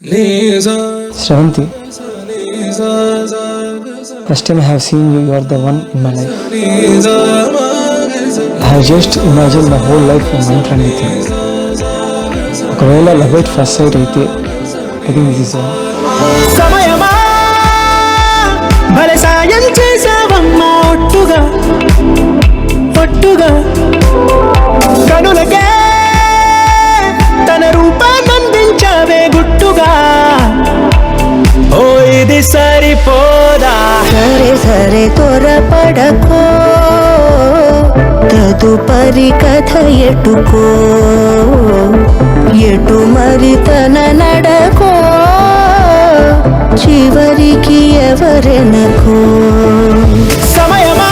Shravanti, first time I have seen you, you are the one in my life. I have just imagined my whole life in one friend with you. ఒకవేళ love at first sight అయితే I think this is సమయమా భలే సాయం చేసావమ్మా ఒట్టుగా ఒట్టుగా కనులకే తన రూపాన్నందించావే గుట్టుగా ఓ ఇది సరిపోదా సరే సరే త్వరపడకో తదుపరి కథ ఎటుకో ఎటు మరి తన నడకో చివరికి ఎవరెనకో సమయమా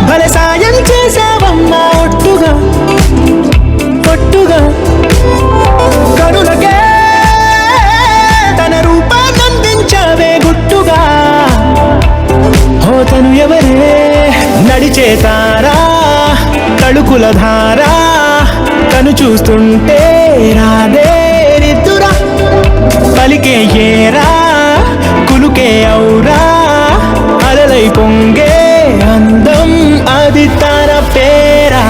భలే సాయం చేసావమ్మా ఒట్టుగా ఒట్టుగా కనులకే తన రూపాన్నందించావే గుట్టుగా ఓ తను ఎవరే నడిచే తారా తళుకుల ధారా తను చూస్తుంటే రాదే నిద్దురా పలికే ఏరా కులుకే ఔరా అలలై పొంగే అందం అది తన పేరా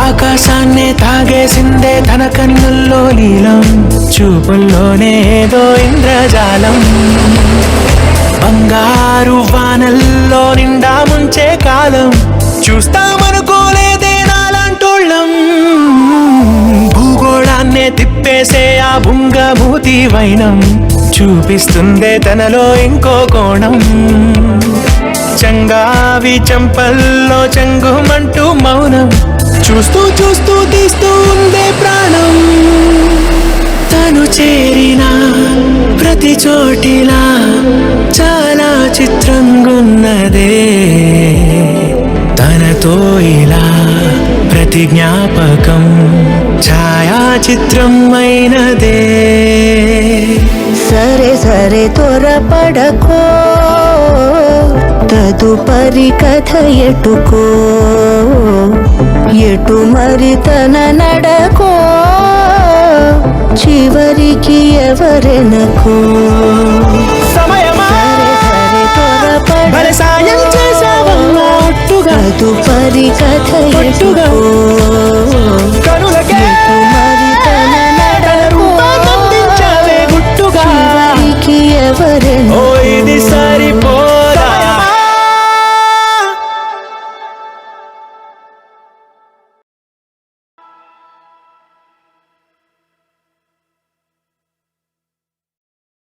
ఆకాశాన్నే తాగేసిందే తన కన్నుల్లో నీలం చూపుల్లోనే ఏదో ఇంద్రజాలం బంగారు వానల్లో నిండా ముంచే కాలం చూస్తామనుకోలేదే నాలాంటోళ్ళం భూగోళాన్నే తిప్పేసే ఆ బుంగమూతి వైనం చూపిస్తుందే తనలో ఇంకో కోణం చంగావి చంపల్లో చంగుమంటూ మౌనం చూస్తూ చూస్తూ తీస్తూ ఉందే ప్రాణం తను చేరిన ప్రతి చోటిలా చాలా చిత్రంగున్నదే తనతో ఇలా ప్రతి జ్ఞాపకం ఛాయాచిత్రం అయినదే సరే సరే త్వరపడకో తదుపరి కథ ఎటుకో ఎటు మరి తన నడకో చివరికి ఎవరెనకో సమయమా సరే సరే భలే సాయం చేసావమ్మా ఒట్టుగా తదుపరి కథ ఒట్టుగా ఎటుకో కనులకే ఎటు మరి తన తన నడకో రూపాన్నందించావే గుట్టుగా చివరికి ఎవరెనకో